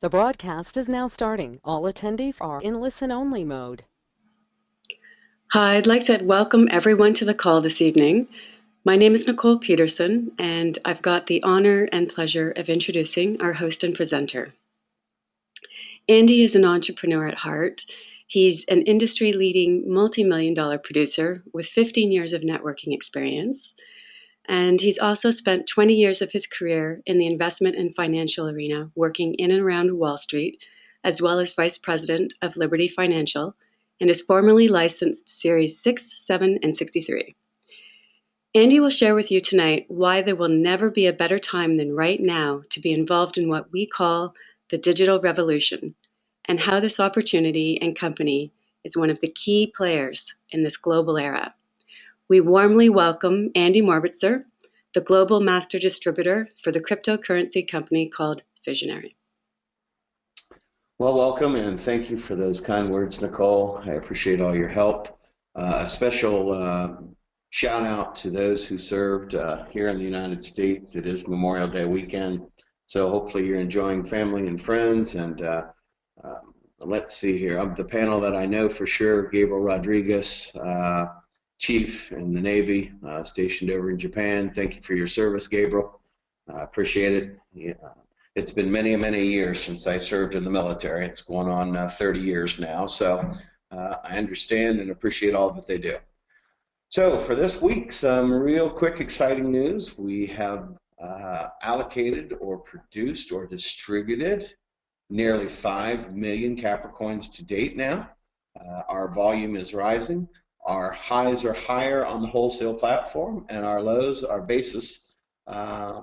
The broadcast is now starting. All attendees are in listen-only mode. Hi, I'd like to welcome everyone to the call this evening. My name is Nicole Peterson, and I've got the honor and pleasure of introducing our host and presenter. Andy is an entrepreneur at heart. He's an industry-leading multi-million-dollar producer with 15 years of networking experience. And he's also spent 20 years of his career in the investment and financial arena, working in and around Wall Street, as well as vice president of Liberty Financial, and is formally licensed Series 6, 7, and 63. Andy will share with you tonight why there will never be a better time than right now to be involved in what we call the digital revolution, and how this opportunity and company is one of the key players in this global era. We warmly welcome Andy Morbitzer, the global master distributor for the cryptocurrency company called Vizionary. Well, welcome and thank you for those kind words, Nicole. I appreciate all your help. A special shout out to those who served here in the United States. It is Memorial Day weekend, so hopefully you're enjoying family and friends. And let's see here. Of the panel that I know for sure, Gabriel Rodriguez, Chief in the Navy, stationed over in Japan. Thank you for your service, Gabriel. Appreciate it. Yeah. It's been many, many years since I served in the military. It's going on 30 years now, so I understand and appreciate all that they do. So for this week, some real quick exciting news. We have allocated or produced or distributed nearly 5 million Capricoins to date now. Our volume is rising. Our highs are higher on the wholesale platform, and our lows, our basis, are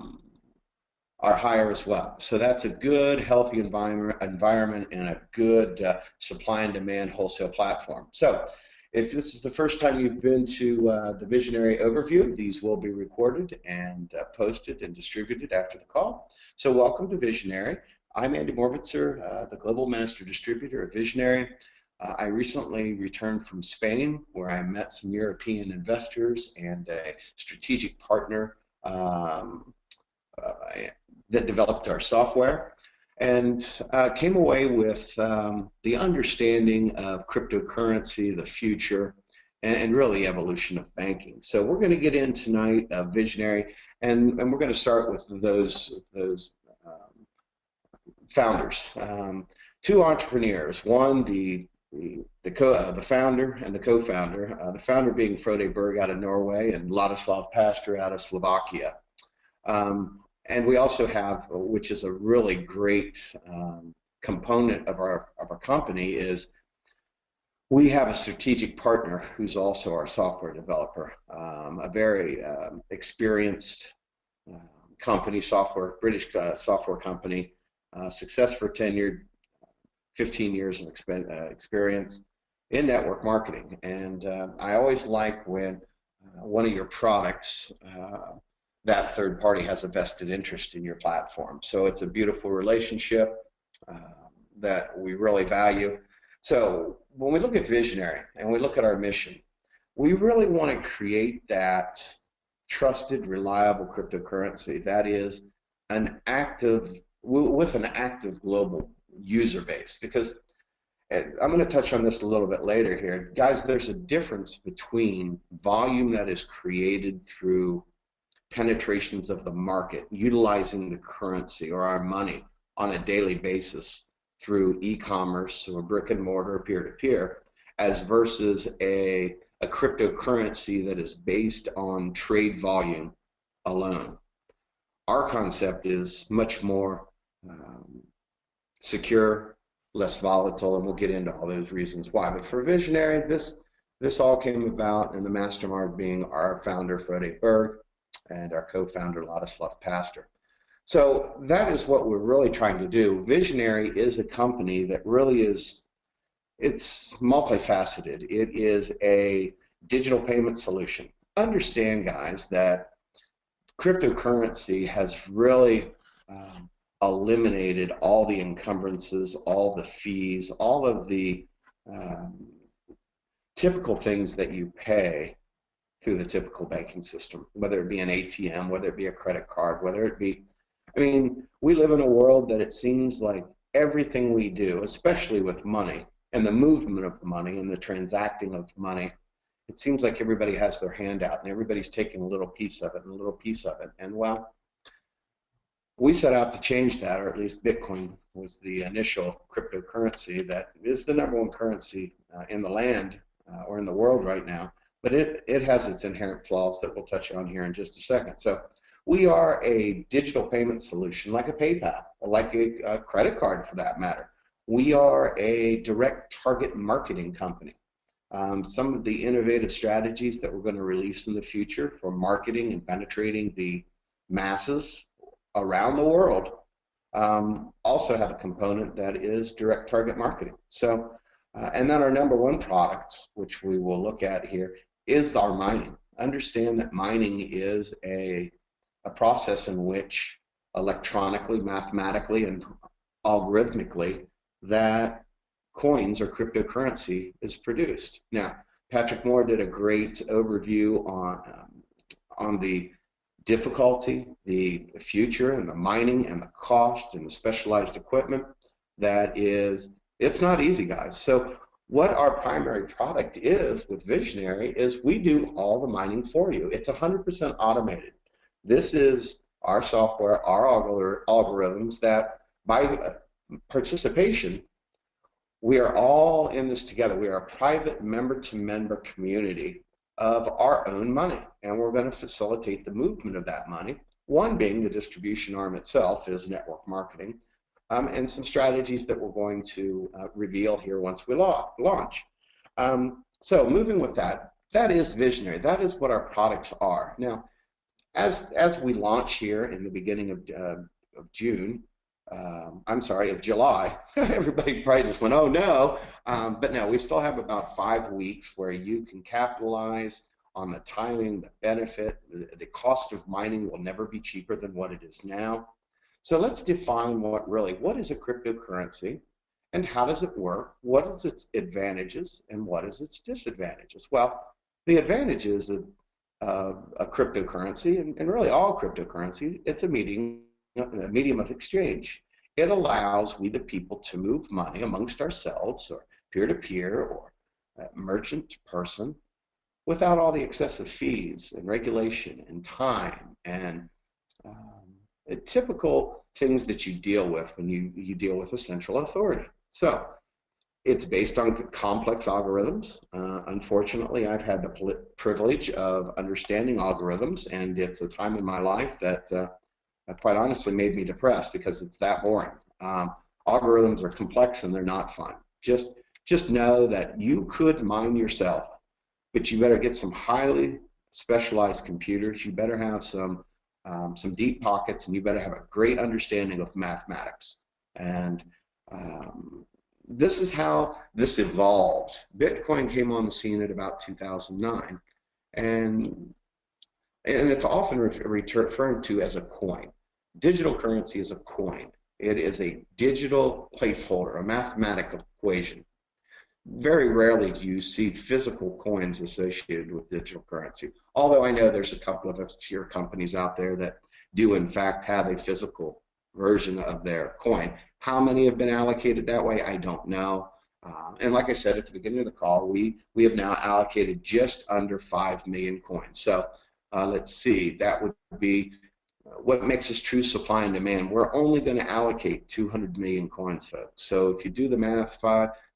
higher as well. So that's a good, healthy environment and a good supply and demand wholesale platform. So if this is the first time you've been to the Visionary overview, these will be recorded and posted and distributed after the call. So welcome to Visionary. I'm Andy Morbitzer, the Global Master Distributor of Visionary. I recently returned from Spain, where I met some European investors and a strategic partner that developed our software, and came away with the understanding of cryptocurrency, the future, and really the evolution of banking. So we're going to get in tonight, Visionary, and we're going to start with those founders, two entrepreneurs. One, the founder and the co-founder. The founder being Frode Berg out of Norway and Ladislav Pastor out of Slovakia. And we also have, which is a really great component of our company, is we have a strategic partner who's also our software developer, a very experienced company, British software company, successful tenured, 15 years of experience in network marketing. And I always like when one of your products, that third party has a vested interest in your platform. So it's a beautiful relationship that we really value. So when we look at Visionary and we look at our mission, we really want to create that trusted, reliable cryptocurrency that is with an active global user base. Because I'm going to touch on this a little bit later here. Guys, there's a difference between volume that is created through penetrations of the market, utilizing the currency or our money on a daily basis through e-commerce or brick and mortar, peer-to-peer, as versus a cryptocurrency that is based on trade volume alone. Our concept is much more secure, less volatile, and we'll get into all those reasons why. But for Visionary, this all came about, and the mastermind being our founder, Frode Berg, and our co-founder, Ladislav Pastor. So that is what we're really trying to do. Visionary is a company that really it's multifaceted. It is a digital payment solution. Understand, guys, that cryptocurrency has really eliminated all the encumbrances, all the fees, all of the typical things that you pay through the typical banking system, whether it be an ATM, whether it be a credit card, whether it be, I mean, we live in a world that it seems like everything we do, especially with money and the movement of money and the transacting of money, it seems like everybody has their hand out and everybody's taking a little piece of it and a little piece of it. And well, we set out to change that, or at least Bitcoin was the initial cryptocurrency that is the #1 currency in the land or in the world right now. But it has its inherent flaws that we'll touch on here in just a second. So we are a digital payment solution like a PayPal, or like a credit card for that matter. We are a direct target marketing company. Some of the innovative strategies that we're going to release in the future for marketing and penetrating the masses around the world also have a component that is direct target marketing. So, and then our #1 product, which we will look at here, is our mining. Understand that mining is a process in which electronically, mathematically, and algorithmically that coins or cryptocurrency is produced. Now, Patrick Moore did a great overview on the difficulty, the future, and the mining, and the cost, and the specialized equipment. That is, it's not easy, guys. So what our primary product is with Visionary is we do all the mining for you. It's 100% automated. This is our software, our algorithms that by participation, we are all in this together. We are a private member-to-member community of our own money, and we're going to facilitate the movement of that money. One being the distribution arm itself is network marketing, and some strategies that we're going to reveal here once we launch. So moving with that, that is Visionary. That is what our products are. Now, as we launch here in the beginning of June, of July, everybody probably just went, oh no, but no, we still have about 5 weeks where you can capitalize on the timing, the benefit. The cost of mining will never be cheaper than what it is now. So let's define what is a cryptocurrency and how does it work? What is its advantages and what is its disadvantages? Well, the advantages of a cryptocurrency, and really all cryptocurrency, it's a medium of exchange. It allows we the people to move money amongst ourselves, or peer-to-peer, or merchant to person, without all the excessive fees and regulation and time and typical things that you deal with when you deal with a central authority. So it's based on complex algorithms. Unfortunately, I've had the privilege of understanding algorithms, and it's a time in my life that quite honestly made me depressed because it's that boring. Algorithms are complex and they're not fun. Just know that you could mine yourself, but you better get some highly specialized computers. You better have some deep pockets, and you better have a great understanding of mathematics. And this is how this evolved. Bitcoin came on the scene at about 2009, and it's often referred to as a coin. Digital currency is a coin. It is a digital placeholder, a mathematical equation. Very rarely do you see physical coins associated with digital currency, although I know there's a couple of obscure companies out there that do in fact have a physical version of their coin. How many have been allocated that way, I don't know. And like I said at the beginning of the call, we have now allocated just under 5 million coins. So let's see, that would be what makes us true supply and demand. We're only going to allocate 200 million coins, folks. So if you do the math,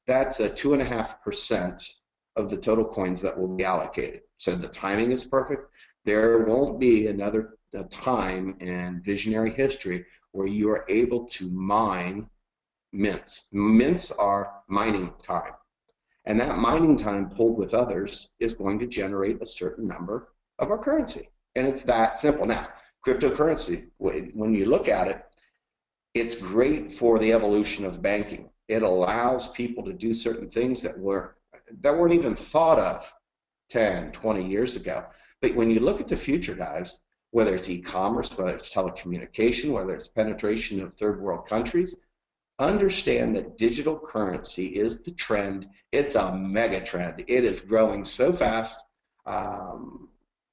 that's a 2.5% of the total coins that will be allocated. So the timing is perfect. There won't be another time in Visionary history where you are able to mine mints. Mints are mining time. And that mining time pulled with others is going to generate a certain number of our currency. And it's that simple. Now, cryptocurrency, when you look at it, it's great for the evolution of banking. It allows people to do certain things that weren't even thought of 10, 20 years ago. But when you look at the future, guys, whether it's e-commerce, whether it's telecommunication, whether it's penetration of third world countries, understand that digital currency is the trend. It's a mega trend. It is growing so fast,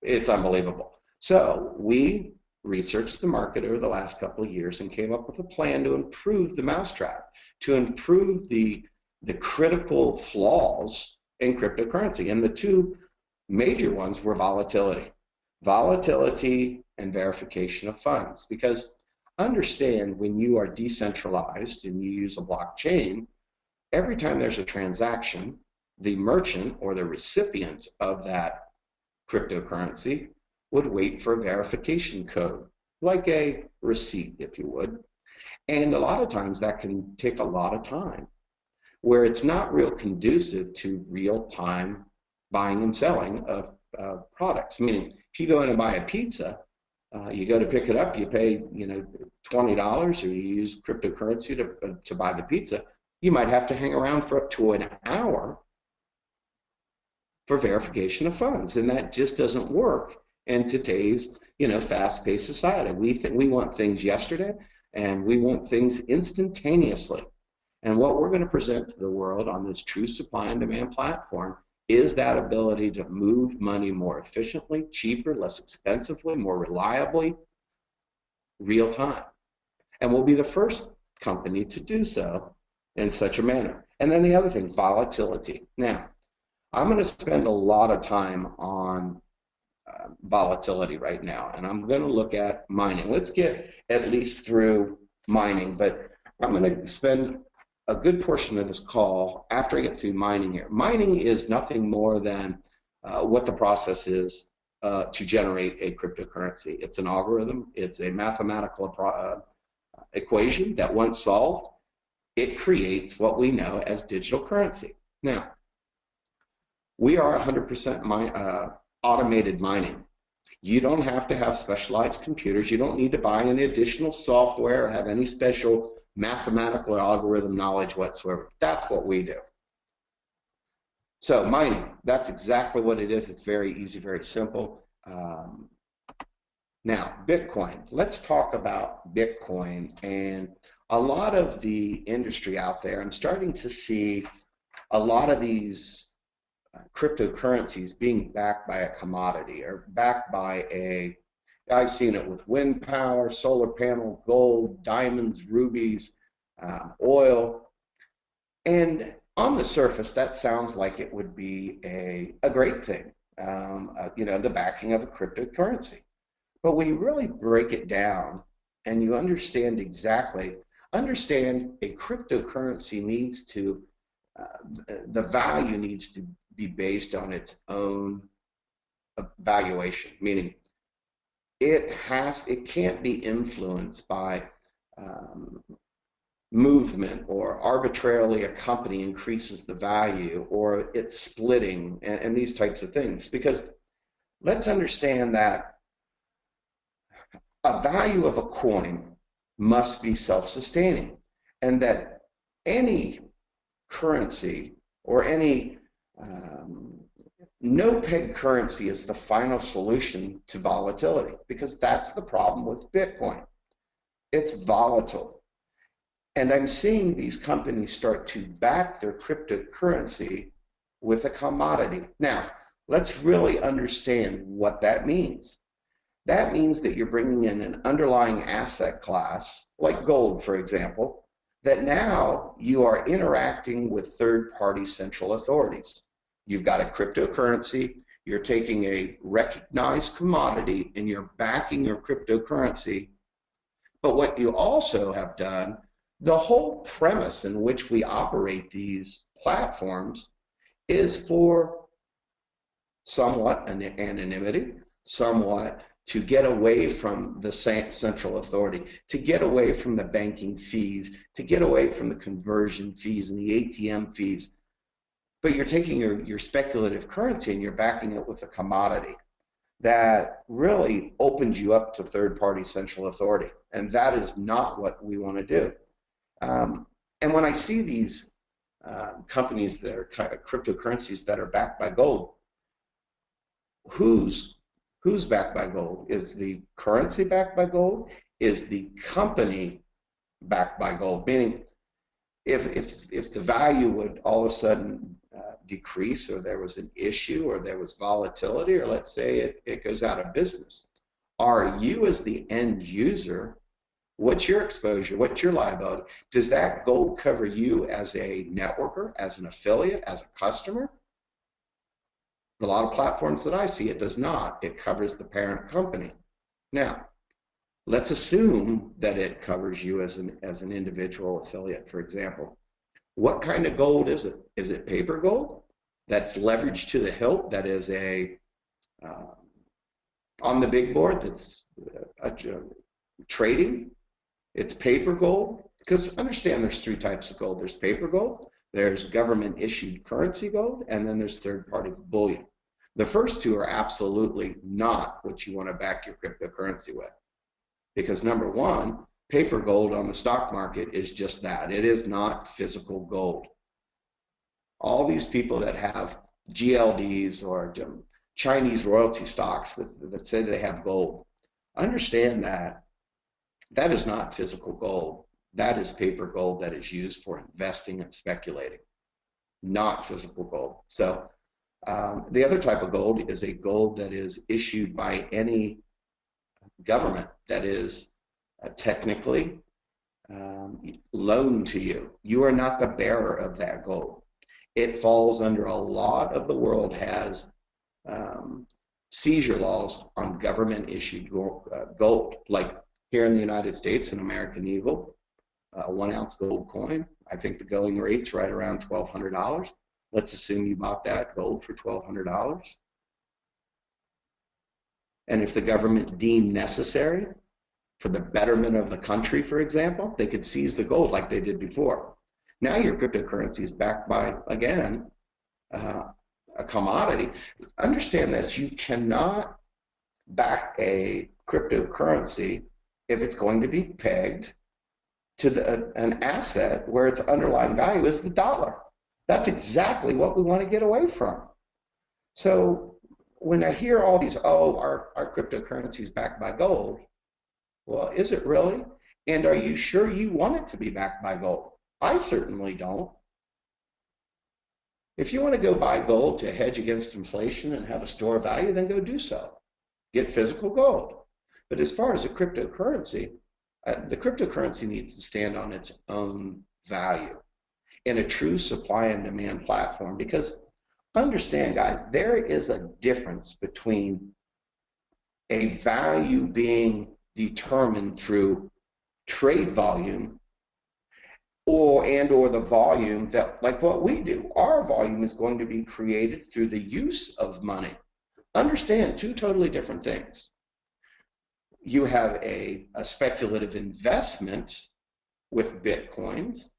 it's unbelievable. So we researched the market over the last couple of years and came up with a plan to improve the mousetrap, to improve the critical flaws in cryptocurrency. And the two major ones were volatility and verification of funds. Because understand, when you are decentralized and you use a blockchain, every time there's a transaction, the merchant or the recipient of that cryptocurrency would wait for a verification code, like a receipt, if you would. And a lot of times that can take a lot of time, where it's not real conducive to real-time buying and selling of products. Meaning, if you go in and buy a pizza, you go to pick it up, you pay $20, or you use cryptocurrency to buy the pizza. You might have to hang around for up to an hour for verification of funds, and that just doesn't work in today's fast-paced society. We want things yesterday, and we want things instantaneously. And what we're going to present to the world on this true supply and demand platform is that ability to move money more efficiently, cheaper, less expensively, more reliably, real time. And we'll be the first company to do so in such a manner. And then the other thing, volatility. Now, I'm going to spend a lot of time on volatility right now, and I'm going to look at mining. Let's get at least through mining, but I'm going to spend a good portion of this call after I get through mining here. Mining is nothing more than what the process is to generate a cryptocurrency. It's an algorithm. It's a mathematical equation that once solved, it creates what we know as digital currency. Now, we are 100% automated mining. You don't have to have specialized computers. You don't need to buy any additional software or have any special mathematical or algorithm knowledge whatsoever. That's what we do. So mining, that's exactly what it is. It's very easy, very simple. Now, Bitcoin. Let's talk about Bitcoin. And a lot of the industry out there, I'm starting to see a lot of these cryptocurrencies being backed by a commodity or backed by I've seen it with wind power, solar panel, gold, diamonds, rubies, oil. And on the surface, that sounds like it would be a great thing, the backing of a cryptocurrency. But when you really break it down and you understand a cryptocurrency needs to, the value needs to be based on its own valuation, meaning it can't be influenced by movement, or arbitrarily a company increases the value, or it's splitting, and these types of things. Because let's understand that a value of a coin must be self-sustaining, and that any currency or any no-peg currency is the final solution to volatility, because that's the problem with Bitcoin. It's volatile. And I'm seeing these companies start to back their cryptocurrency with a commodity. Now, let's really understand what that means. That means that you're bringing in an underlying asset class, like gold, for example, that now you are interacting with third-party central authorities. You've got a cryptocurrency, you're taking a recognized commodity, and you're backing your cryptocurrency. But what you also have done, the whole premise in which we operate these platforms is for somewhat anonymity, somewhat to get away from the central authority, to get away from the banking fees, to get away from the conversion fees and the ATM fees. But you're taking your speculative currency and you're backing it with a commodity that really opens you up to third-party central authority. And that is not what we want to do. And when I see these companies that are cryptocurrencies that are backed by gold, who's backed by gold? Is the currency backed by gold? Is the company backed by gold? Meaning, if the value would all of a sudden decrease, or there was an issue, or there was volatility, or let's say it goes out of business, are you as the end user, what's your exposure? What's your liability? Does that gold cover you as a networker, as an affiliate, as a customer? A lot of platforms that I see, it does not. It covers the parent company. Now, let's assume that it covers you as an individual affiliate, for example. What kind of gold is it? Is it paper gold that's leveraged to the hilt, that is uh, on the big board, that's trading? It's paper gold? Because understand there's three types of gold. There's paper gold, there's government issued currency gold, and then there's third party bullion. The first two are absolutely not what you want to back your cryptocurrency with. Because number one, paper gold on the stock market is just that. It is not physical gold. All these people that have GLDs or Chinese royalty stocks that say they have gold, understand that that is not physical gold. That is paper gold that is used for investing and speculating, not physical gold. So the other type of gold is a gold that is issued by any government that is technically loaned to you. You are not the bearer of that gold. It falls under a lot of the world has seizure laws on government issued gold. Like here in the United States, an American Eagle, 1 ounce gold coin, I think the going rate's right around $1,200. Let's assume you bought that gold for $1,200. And if the government deemed necessary for the betterment of the country, for example, they could seize the gold like they did before. Now your cryptocurrency is backed by, again, a commodity. Understand this, you cannot back a cryptocurrency if it's going to be pegged to an asset where its underlying value is the dollar. That's exactly what we want to get away from. So when I hear all these, oh, our cryptocurrency is backed by gold, well, is it really? And are you sure you want it to be backed by gold? I certainly don't. If you want to go buy gold to hedge against inflation and have a store of value, then go do so. Get physical gold. But as far as a cryptocurrency, the cryptocurrency needs to stand on its own value in a true supply and demand platform. Because understand, guys, there is a difference between a value being determined through trade volume or the volume that, like what we do, our volume is going to be created through the use of money. Understand, two totally different things. You have a speculative investment with Bitcoins,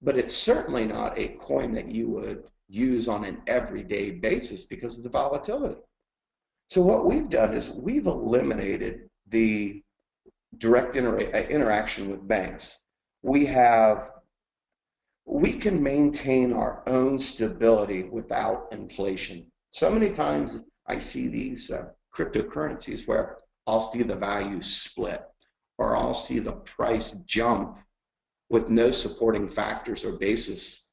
but it's certainly not a coin that you would use on an everyday basis because of the volatility. So what we've done is we've eliminated the direct interaction with banks. We can maintain our own stability without inflation. So many times I see these cryptocurrencies where I'll see the value split or I'll see the price jump with no supporting factors or basis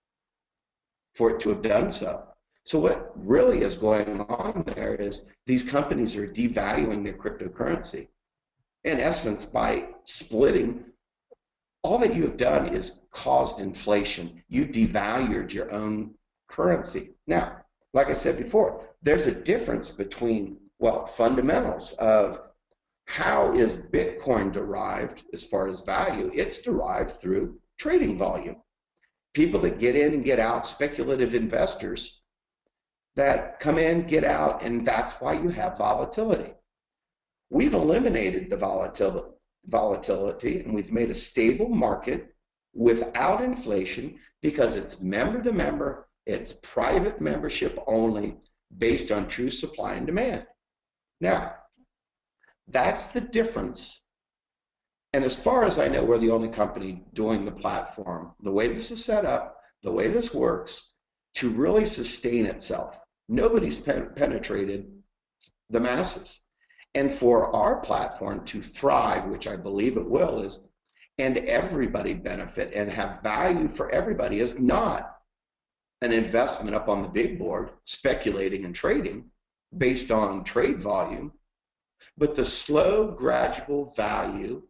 for it to have done so. So what really is going on there is these companies are devaluing their cryptocurrency. In essence, by splitting, all that you have done is caused inflation. You devalued your own currency. Now, like I said before, there's a difference between, well, fundamentals of how is Bitcoin derived as far as value. It's derived through trading volume. People that get in and get out, speculative investors that come in, get out, and that's why you have volatility. We've eliminated the volatility and we've made a stable market without inflation because it's member to member, it's private membership only based on true supply and demand. Now, that's the difference. And as far as I know, we're the only company doing the platform, the way this is set up, the way this works, to really sustain itself. Nobody's penetrated the masses. And for our platform to thrive, which I believe it will, is and everybody benefit and have value for everybody is not an investment up on the big board speculating and trading based on trade volume, but the slow, gradual value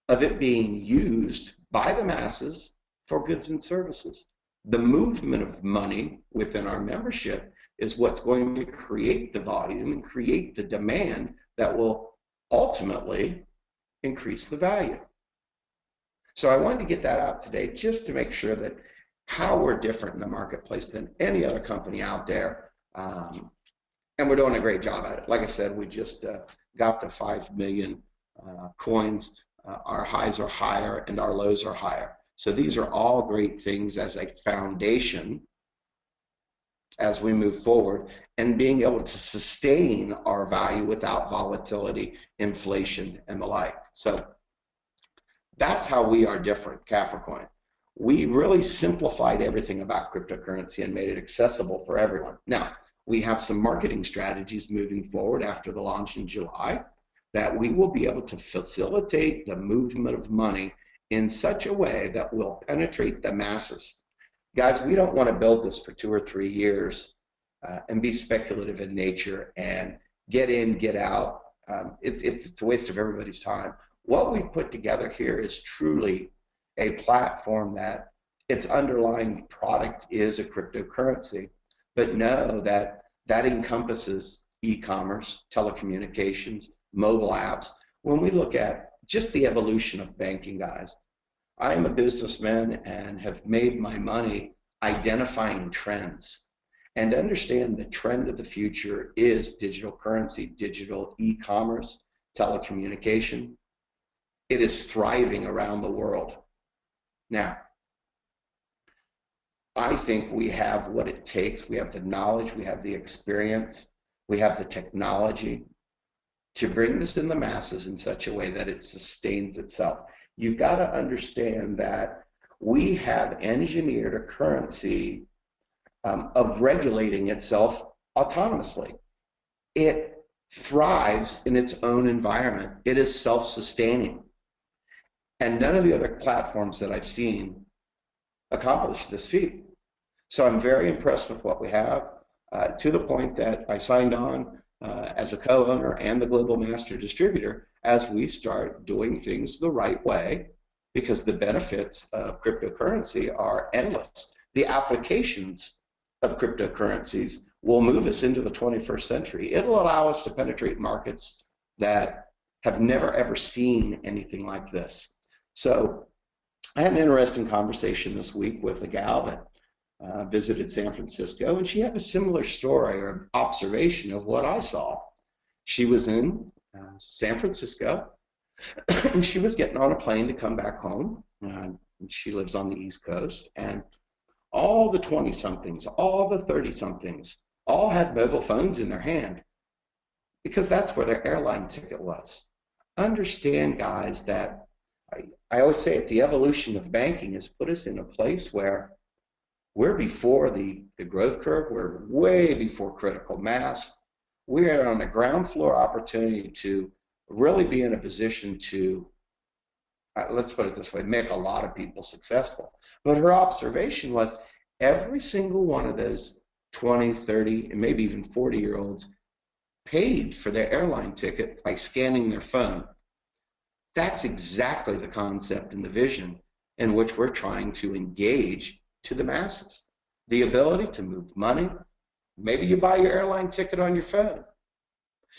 of it being used by the masses for goods and services. The movement of money within our membership is what's going to create the volume and create the demand that will ultimately increase the value. So I wanted to get that out today just to make sure that how we're different in the marketplace than any other company out there. And we're doing a great job at it. Like I said, we just got to 5 million coins. Our highs are higher and our lows are higher. So these are all great things as a foundation as we move forward, and being able to sustain our value without volatility, inflation, and the like. So that's how we are different, Capricoin. We really simplified everything about cryptocurrency and made it accessible for everyone. Now, we have some marketing strategies moving forward after the launch in July that we will be able to facilitate the movement of money in such a way that will penetrate the masses. Guys, we don't want to build this for 2 or 3 years and be speculative in nature and get in, get out. It's a waste of everybody's time. What we've put together here is truly a platform that its underlying product is a cryptocurrency, but know that that encompasses e-commerce, telecommunications, mobile apps. When we look at just the evolution of banking, guys, I am a businessman and have made my money identifying trends, and understand the trend of the future is digital currency, digital e-commerce, telecommunication. It is thriving around the world. Now, I think we have what it takes. We have the knowledge, we have the experience, we have the technology to bring this in the masses in such a way that it sustains itself. You've got to understand that we have engineered a currency of regulating itself autonomously. It thrives in its own environment. It is self-sustaining. And none of the other platforms that I've seen accomplish this feat. So I'm very impressed with what we have, to the point that I signed on as a co-owner and the global master distributor as we start doing things the right way, because the benefits of cryptocurrency are endless. The applications of cryptocurrencies will move us into the 21st century. It'll allow us to penetrate markets that have never ever seen anything like this. So I had an interesting conversation this week with a gal that visited San Francisco, and she had a similar story or observation of what I saw. She was in San Francisco, and she was getting on a plane to come back home. She lives on the East Coast, and all the 20-somethings, all the 30-somethings, all had mobile phones in their hand because that's where their airline ticket was. Understand, guys, that I always say it, the evolution of banking has put us in a place where we're before the growth curve. We're way before critical mass. We're on a ground floor opportunity to really be in a position to, let's put it this way, make a lot of people successful. But her observation was every single one of those 20, 30, and maybe even 40-year-olds paid for their airline ticket by scanning their phone. That's exactly the concept and the vision in which we're trying to engage to the masses. The ability to move money. Maybe you buy your airline ticket on your phone.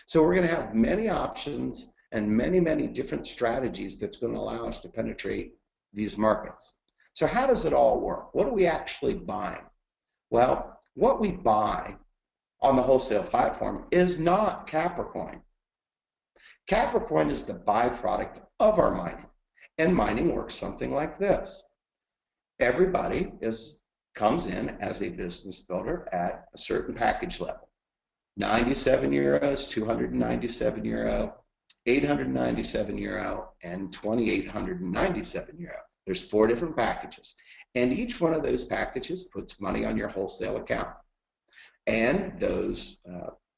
So we're going to have many options and many, many different strategies that's going to allow us to penetrate these markets. So how does it all work? What are we actually buying? Well, what we buy on the wholesale platform is not Capricoin. Capricoin is the byproduct of our mining, and mining works something like this. Everybody comes in as a business builder at a certain package level. 97 euros, 297 euro, 897 euro, and 2,897 euro. There's 4 different packages, and each one of those packages puts money on your wholesale account. And those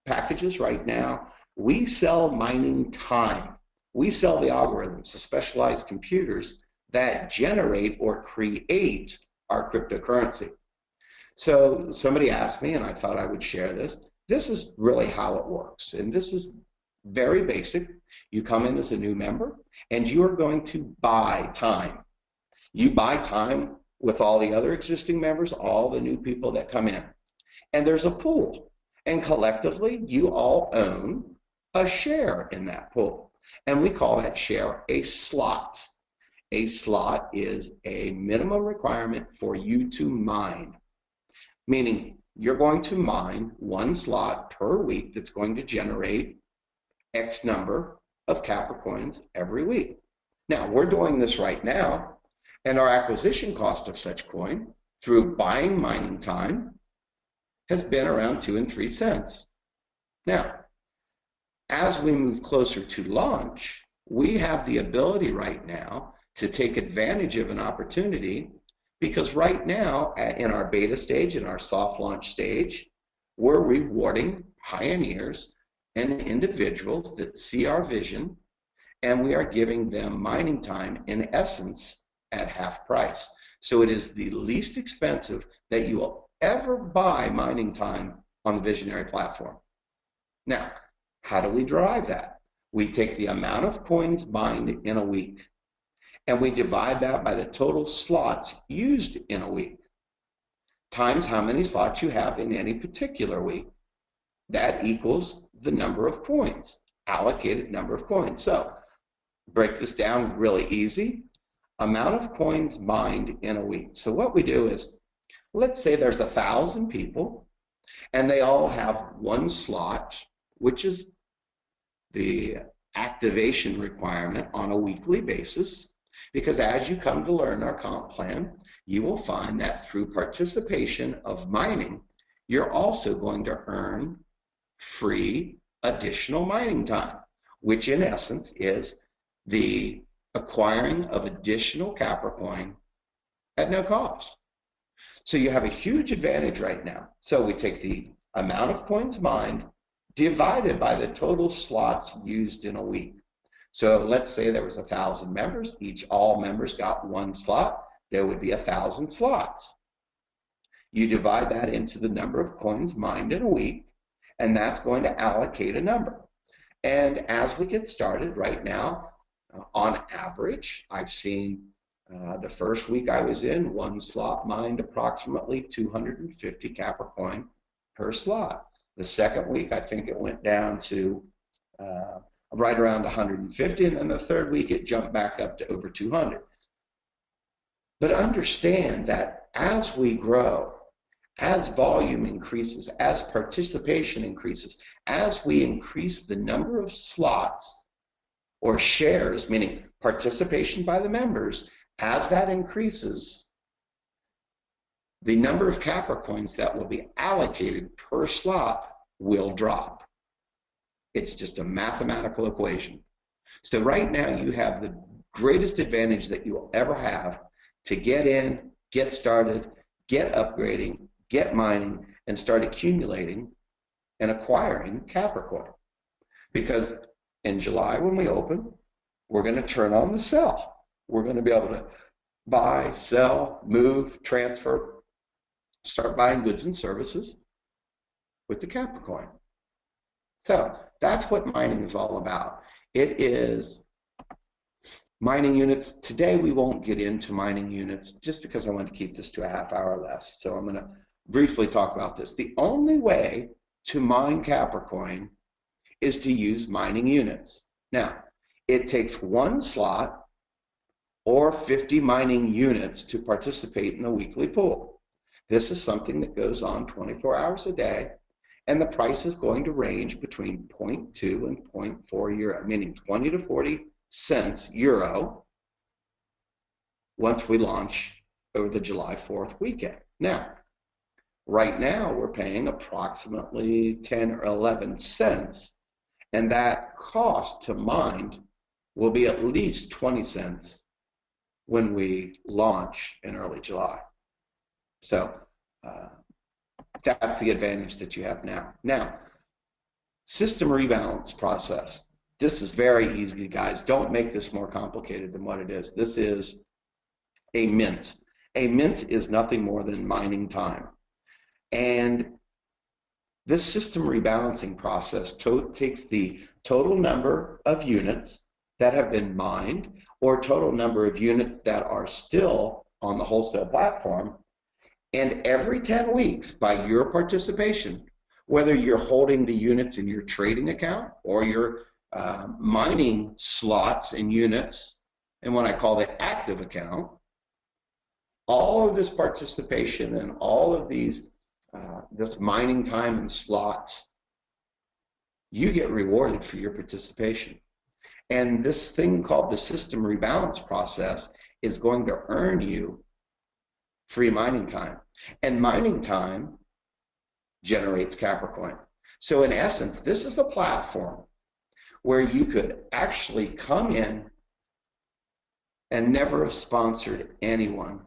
packages right now, we sell mining time. We sell the algorithms, the specialized computers that generate or create our cryptocurrency. So somebody asked me, and I thought I would share this. This is really how it works, and this is Very basic. You come in as a new member and you are going to buy time. You buy time with all the other existing members, all the new people that come in. And there's a pool. And collectively, you all own a share in that pool. And we call that share a slot. A slot is a minimum requirement for you to mine, meaning you're going to mine one slot per week that's going to generate X number of Capricoins every week. Now, we're doing this right now, and our acquisition cost of such coin through buying mining time has been around 2 and 3 cents. Now, as we move closer to launch, we have the ability right now to take advantage of an opportunity, because right now in our beta stage, in our soft launch stage, we're rewarding pioneers and individuals that see our vision, and we are giving them mining time in essence at half price. So it is the least expensive that you will ever buy mining time on the Vizionary platform. Now, how do we drive that? We take the amount of coins mined in a week, and we divide that by the total slots used in a week, times how many slots you have in any particular week. That equals the number of coins, allocated number of coins. So, break this down really easy. Amount of coins mined in a week. So what we do is, let's say there's 1,000 people, and they all have one slot, which is the activation requirement on a weekly basis. Because as you come to learn our comp plan, you will find that through participation of mining, you're also going to earn free additional mining time, which in essence is the acquiring of additional Capricoin at no cost. So you have a huge advantage right now. So we take the amount of coins mined divided by the total slots used in a week. So let's say there was 1,000 members, all members got one slot, there would be 1,000 slots. You divide that into the number of coins mined in a week, and that's going to allocate a number. And as we get started right now, on average, I've seen the first week I was in, one slot mined approximately 250 Capricoin per slot. The second week, I think it went down to right around 150, and then the third week it jumped back up to over 200. But understand that as we grow, as volume increases, as participation increases, as we increase the number of slots or shares, meaning participation by the members, as that increases, the number of Capricoins that will be allocated per slot will drop. It's just a mathematical equation. So right now you have the greatest advantage that you will ever have to get in, get started, get upgrading, get mining, and start accumulating and acquiring Capricoin. Because in July when we open, we're going to turn on the sell. We're going to be able to buy, sell, move, transfer, start buying goods and services with the Capricoin. So that's what mining is all about. It is mining units. Today we won't get into mining units just because I want to keep this to a half hour less. So I'm going to briefly talk about this. The only way to mine Capricoin is to use mining units. Now, it takes one slot or 50 mining units to participate in the weekly pool. This is something that goes on 24 hours a day, and the price is going to range between 0.2 and 0.4 euro, meaning 20 to 40 cents euro once we launch over the July 4th weekend. Now, right now we're paying approximately 10 or 11 cents, and that cost to mine will be at least 20 cents when we launch in early July. So that's the advantage that you have now. Now, system rebalance process. This is very easy, guys. Don't make this more complicated than what it is. This is a mint. A mint is nothing more than mining time. And this system rebalancing process takes the total number of units that have been mined or total number of units that are still on the wholesale platform. And every 10 weeks, by your participation, whether you're holding the units in your trading account or you're mining slots and units in what I call the active account, all of this participation and all of these this mining time and slots, you get rewarded for your participation. And this thing called the system rebalance process is going to earn you free mining time. And mining time generates Capricoin. So in essence, this is a platform where you could actually come in and never have sponsored anyone.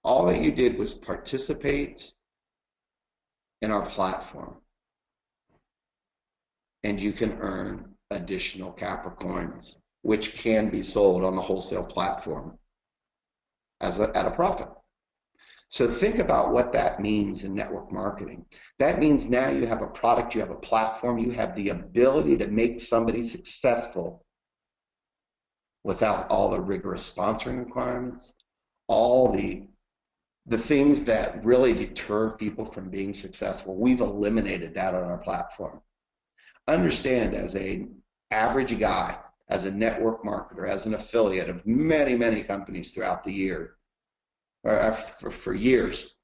All that you did was participate in our platform, and you can earn additional Capricoins, which can be sold on the wholesale platform at a profit. So think about what that means in network marketing. That means now you have a product, you have a platform, you have the ability to make somebody successful without all the rigorous sponsoring requirements, all the things that really deter people from being successful. We've eliminated that on our platform. Understand, as an average guy, as a network marketer, as an affiliate of many, many companies throughout the year, or for years,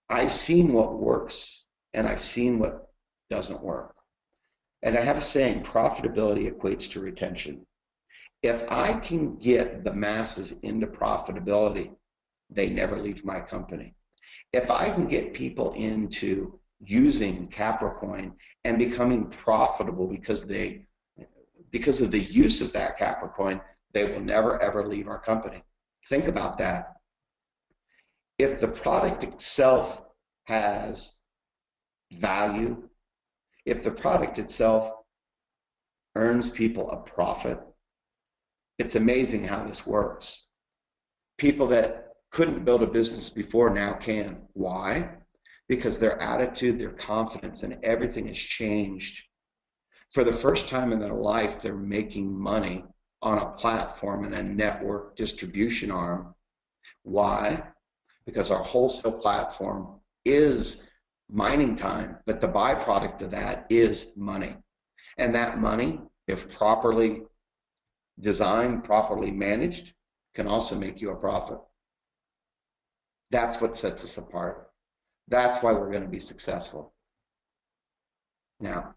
I've seen what works and I've seen what doesn't work. And I have a saying, profitability equates to retention. If I can get the masses into profitability, they never leave my company. If I can get people into using Capricoin and becoming profitable because of the use of that Capricoin, they will never ever leave our company. Think about that. If the product itself has value, if the product itself earns people a profit, it's amazing how this works. People that couldn't build a business before now can. Why? Because their attitude, their confidence, and everything has changed. For the first time in their life, they're making money on a platform and a network distribution arm. Why? Because our wholesale platform is mining time, but the byproduct of that is money. And that money, if properly designed, properly managed, can also make you a profit. That's what sets us apart. That's why we're going to be successful. Now,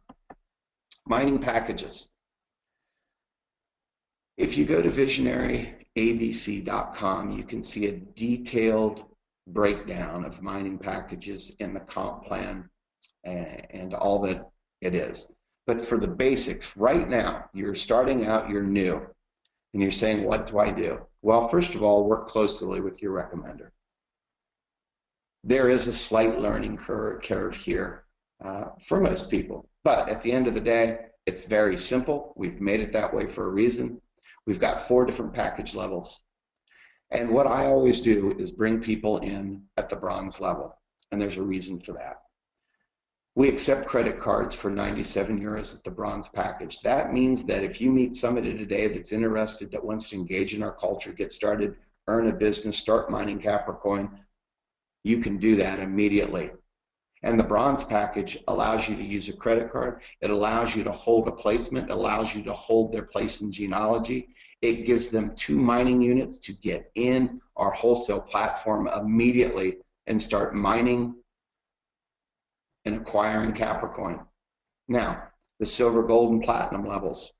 mining packages. If you go to visionaryabc.com, you can see a detailed breakdown of mining packages in the comp plan and all that it is. But for the basics, right now, you're starting out, you're new, and you're saying, what do I do? Well, first of all, work closely with your recommender. There is a slight learning curve here for most people, but at the end of the day, it's very simple. We've made it that way for a reason. We've got 4 different package levels. And what I always do is bring people in at the bronze level, and there's a reason for that. We accept credit cards for 97 euros at the bronze package. That means that if you meet somebody today that's interested, that wants to engage in our culture, get started, earn a business, start mining Capricoin, you can do that immediately. And the bronze package allows you to use a credit card. It allows you to hold a placement. It allows you to hold their place in genealogy. It gives them 2 mining units to get in our wholesale platform immediately and start mining and acquiring Capricoin. Now, the silver, gold, and platinum levels.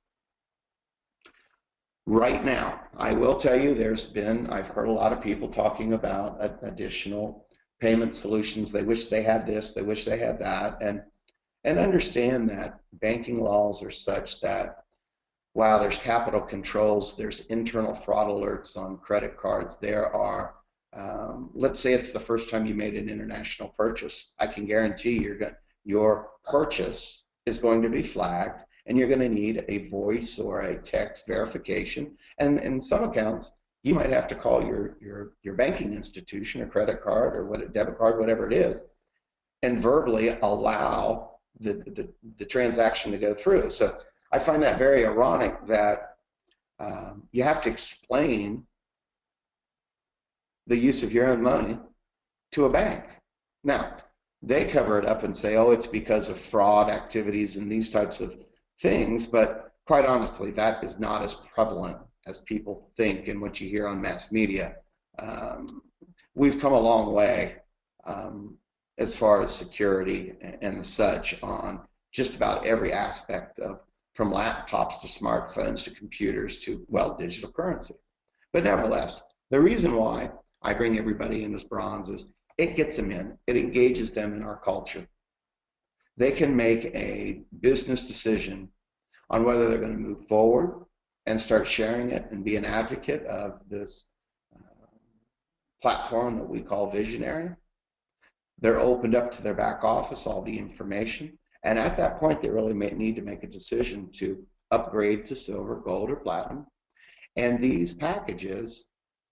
Right now, I will tell you I've heard a lot of people talking about additional payment solutions. They wish they had this, they wish they had that, and understand that banking laws are such that while there's capital controls, there's internal fraud alerts on credit cards. There are, let's say it's the first time you made an international purchase. I can guarantee your purchase is going to be flagged, and you're going to need a voice or a text verification. And in some accounts, you might have to call your banking institution, a credit card or debit card, whatever it is, and verbally allow the transaction to go through. So I find that very ironic that you have to explain the use of your own money to a bank. Now, they cover it up and say, oh, it's because of fraud activities and these types of things, but quite honestly, that is not as prevalent as people think and what you hear on mass media. We've come a long way as far as security and such on just about every aspect of, from laptops to smartphones to computers to, well, digital currency. But nevertheless, the reason why I bring everybody in as bronze is it gets them in. It engages them in our culture. They can make a business decision on whether they're going to move forward and start sharing it and be an advocate of this platform that we call Vizionary. They're opened up to their back office, all the information, and at that point they really need to make a decision to upgrade to silver, gold, or platinum, and these packages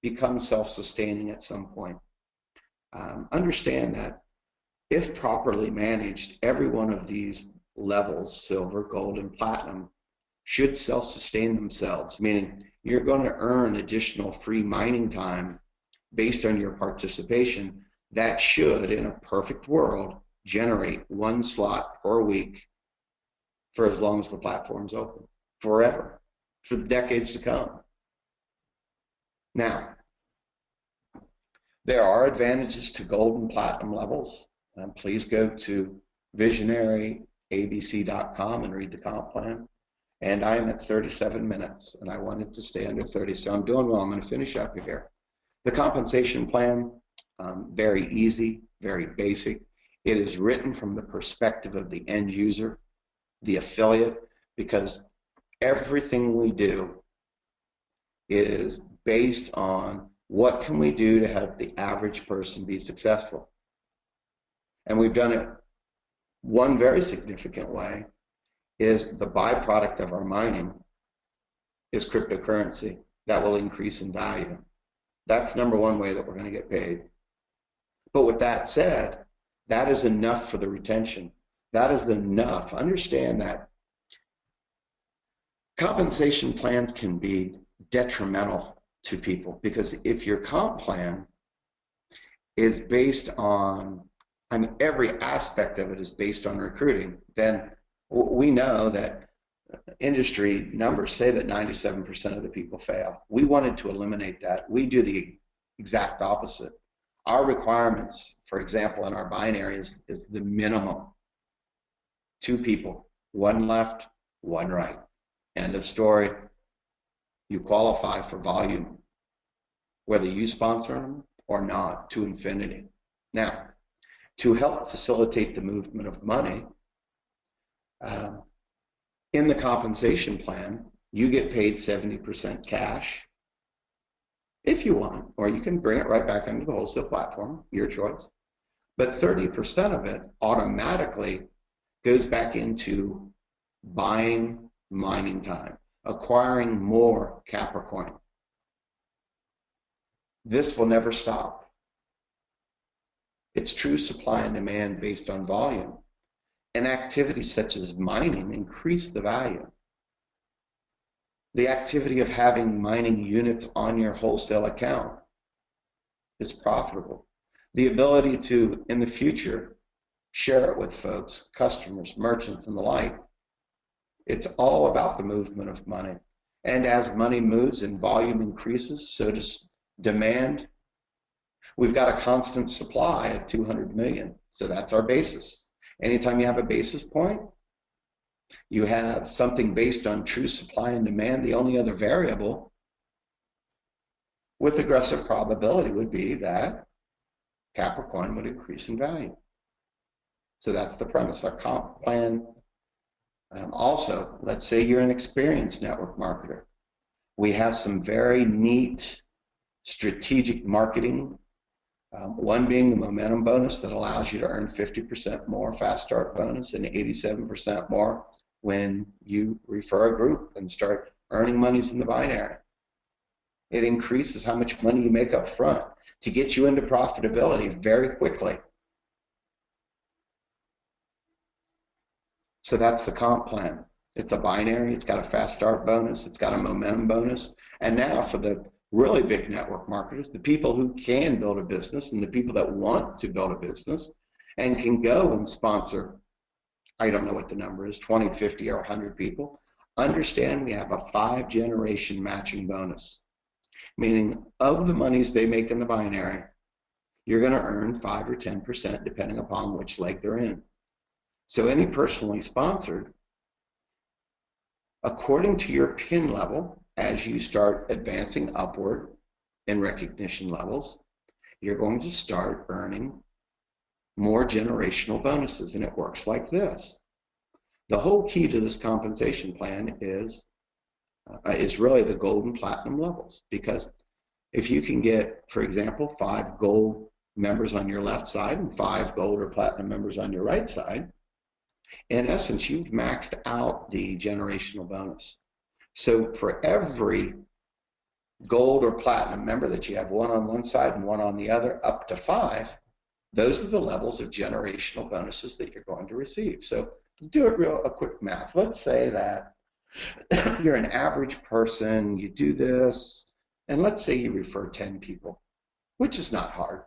become self-sustaining at some point. Understand that if properly managed, every one of these levels, silver, gold, and platinum, should self-sustain themselves, meaning you're going to earn additional free mining time based on your participation. That should, in a perfect world, generate one slot per week for as long as the platform's open, forever, for decades to come. Now, there are advantages to gold and platinum levels. Please go to visionaryabc.com and read the comp plan. And I am at 37 minutes, and I wanted to stay under 30, so I'm doing well. I'm going to finish up here. The compensation plan, very easy, very basic. It is written from the perspective of the end user, the affiliate, because everything we do is based on what can we do to help the average person be successful. And we've done it one very significant way is the byproduct of our mining is cryptocurrency that will increase in value. That's number one way that we're going to get paid. But with that said, that is enough for the retention. That is enough. Understand that compensation plans can be detrimental to people, because if your comp plan is based on, I mean, every aspect of it is based on recruiting, then we know that industry numbers say that 97% of the people fail. We wanted to eliminate that. We do the exact opposite. Our requirements, for example, in our binary is the minimum. 2 people, 1 left, 1 right. End of story. You qualify for volume, whether you sponsor them or not, to infinity. Now, to help facilitate the movement of money, in the compensation plan, you get paid 70% cash if you want, or you can bring it right back into the wholesale platform, your choice. But 30% of it automatically goes back into buying mining time, acquiring more Capricoin. This will never stop. It's true supply and demand based on volume. And activities such as mining increase the value. The activity of having mining units on your wholesale account is profitable. The ability to, in the future, share it with folks, customers, merchants, and the like. It's all about the movement of money. And as money moves and volume increases, so does demand. We've got a constant supply of 200 million, so that's our basis. Anytime you have a basis point, you have something based on true supply and demand. The only other variable with aggressive probability would be that Capricoin would increase in value. So that's the premise. Our comp plan. Also, let's say you're an experienced network marketer. We have some very neat strategic marketing. One being the momentum bonus that allows you to earn 50% more fast start bonus and 87% more when you refer a group and start earning monies in the binary. It increases how much money you make up front to get you into profitability very quickly. So that's the comp plan. It's a binary, it's got a fast start bonus, it's got a momentum bonus. And now for the really big network marketers, the people who can build a business and the people that want to build a business and can go and sponsor, I don't know what the number is, 20, 50, or 100 people, understand we have a 5-generation matching bonus, meaning of the monies they make in the binary, you're going to earn 5 or 10% depending upon which leg they're in. So any personally sponsored, according to your pin level, as you start advancing upward in recognition levels, you're going to start earning more generational bonuses, and it works like this. The whole key to this compensation plan is really the gold and platinum levels, because if you can get, for example, 5 gold members on your left side and 5 gold or platinum members on your right side, in essence, you've maxed out the generational bonus. So for every gold or platinum member that you have, one on one side and one on the other, up to 5, those are the levels of generational bonuses that you're going to receive. So do a quick math. Let's say that you're an average person, you do this, and let's say you refer 10 people, which is not hard.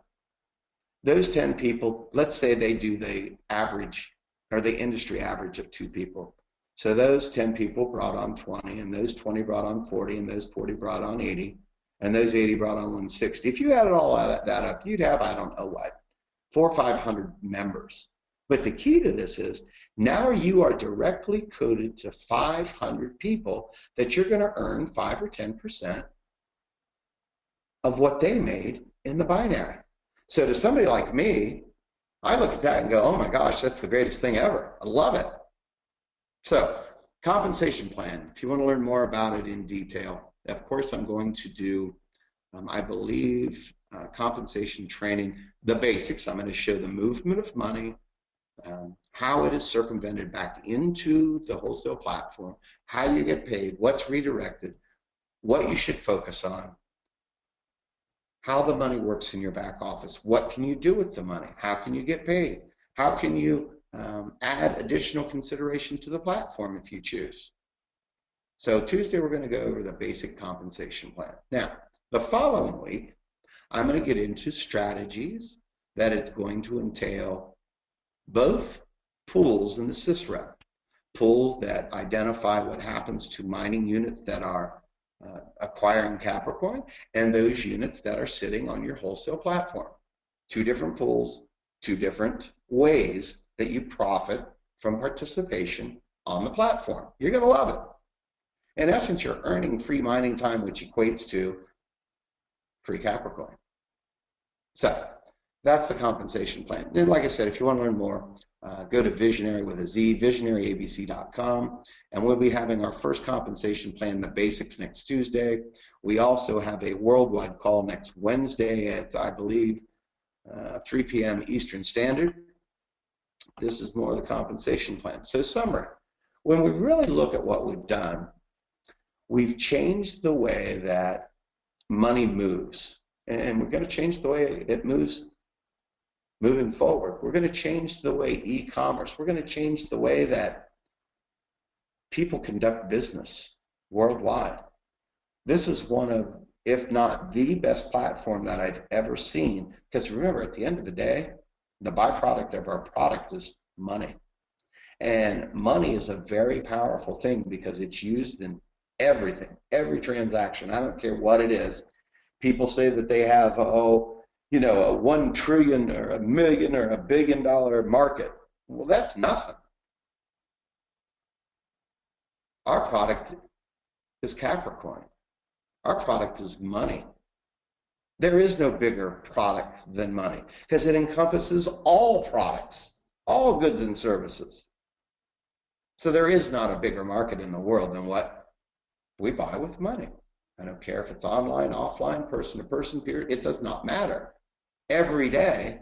Those 10 people, let's say they do the average or the industry average of 2 people. So those 10 people brought on 20, and those 20 brought on 40, and those 40 brought on 80, and those 80 brought on 160. If you added all that up, you'd have, I don't know what, 400 or 500 members. But the key to this is now you are directly coded to 500 people that you're going to earn 5 or 10% of what they made in the binary. So to somebody like me, I look at that and go, oh my gosh, that's the greatest thing ever. I love it. So compensation plan, if you want to learn more about it in detail, of course I'm going to do, I believe, compensation training, the basics. I'm going to show the movement of money, how it is circumvented back into the wholesale platform, how you get paid, what's redirected, what you should focus on, how the money works in your back office, what can you do with the money, how can you get paid, how can you add additional consideration to the platform if you choose. So Tuesday we're going to go over the basic compensation plan. Now, the following week, I'm going to get into strategies that it's going to entail both pools in the sysrep, pools that identify what happens to mining units that are acquiring Capricoin, and those units that are sitting on your wholesale platform. 2 different pools, 2 different ways that you profit from participation on the platform. You're going to love it. In essence, you're earning free mining time, which equates to free Capricoin. So that's the compensation plan. And like I said, if you want to learn more, go to Vizionary with a Z, visionaryabc.com, and we'll be having our first compensation plan, the basics, next Tuesday. We also have a worldwide call next Wednesday at, I believe, 3 p.m. Eastern Standard. This is more of the compensation plan. So summary, when we really look at what we've done, we've changed the way that money moves, and we're going to change the way it moves moving forward. We're going to change the way e-commerce, we're going to change the way that people conduct business worldwide. This is one of, if not the best platform that I've ever seen, because remember, at the end of the day, the byproduct of our product is money. And money is a very powerful thing because it's used in everything, every transaction. I don't care what it is. People say that they have, you know, a 1 trillion or a million or $1 billion market. Well, that's nothing. Our product is Capricoin. Our product is money. There is no bigger product than money because it encompasses all products, all goods and services. So there is not a bigger market in the world than what we buy with money. I don't care if it's online, offline, person to person, period. It does not matter. Every day,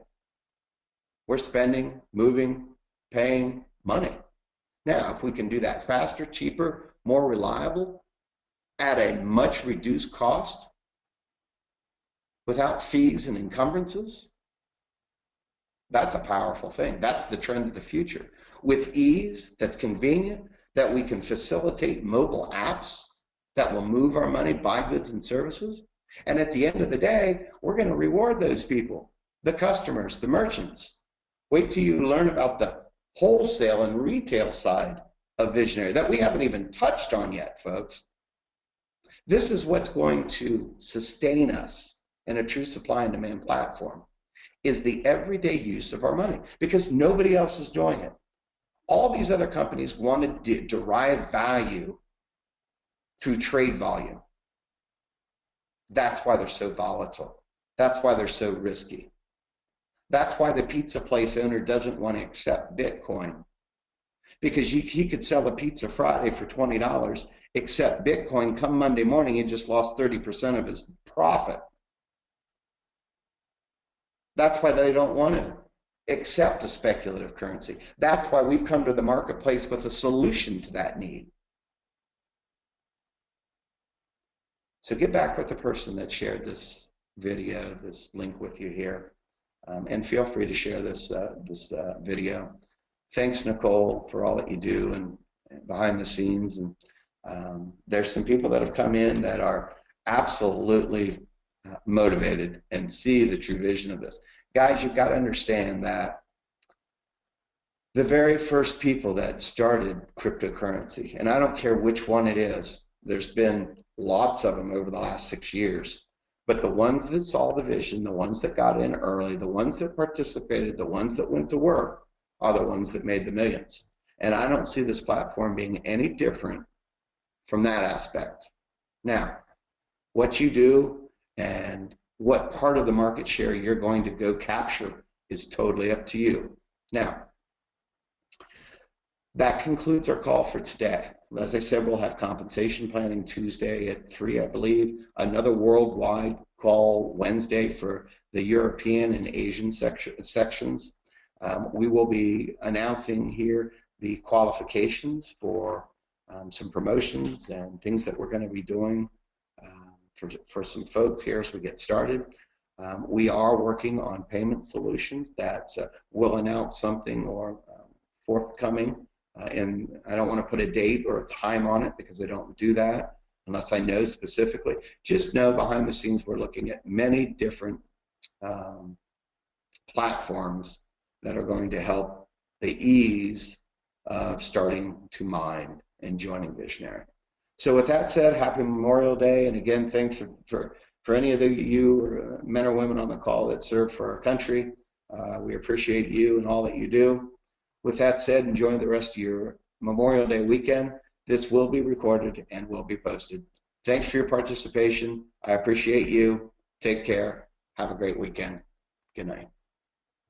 we're spending, moving, paying money. Now, if we can do that faster, cheaper, more reliable, at a much reduced cost, without fees and encumbrances, that's a powerful thing. That's the trend of the future. with ease, that's convenient, that we can facilitate mobile apps that will move our money, buy goods and services. And at the end of the day, we're going to reward those people, the customers, the merchants. Wait till you learn about the wholesale and retail side of Visionary that we haven't even touched on yet, folks. This is what's going to sustain us in a true supply and demand platform, is the everyday use of our money, because nobody else is doing it. All these other companies want to derive value through trade volume. That's why they're so volatile. That's why they're so risky. That's why the pizza place owner doesn't want to accept Bitcoin, because he could sell a pizza Friday for $20, accept Bitcoin, come Monday morning, he just lost 30% of his profit. That's why they don't want to accept a speculative currency. That's why we've come to the marketplace with a solution to that need. So get back with the person that shared this video, this link with you here, and feel free to share this video. Thanks, Nicole, for all that you do and behind the scenes. And there's some people that have come in that are absolutely motivated and see the true vision of this. Guys, you've got to understand that the very first people that started cryptocurrency, and I don't care which one it is, there's been lots of them over the last 6 years, but the ones that saw the vision, the ones that got in early, the ones that participated, the ones that went to work are the ones that made the millions. And I don't see this platform being any different from that aspect. Now, what you do and what part of the market share you're going to go capture is totally up to you. Now, that concludes our call for today. As I said, we'll have compensation planning Tuesday at 3, I believe, another worldwide call Wednesday for the European and Asian sections. We will be announcing here the qualifications for some promotions and things that we're going to be doing for some folks here as we get started. We are working on payment solutions that will announce something or forthcoming. And I don't want to put a date or a time on it because I don't do that unless I know specifically. Just know behind the scenes we're looking at many different platforms that are going to help the ease of starting to mine and joining Visionary. So with that said, happy Memorial Day, and again, thanks for any of you men or women on the call that serve for our country. We appreciate you and all that you do. With that said, enjoy the rest of your Memorial Day weekend. This will be recorded and will be posted. Thanks for your participation. I appreciate you. Take care. Have a great weekend. Good night.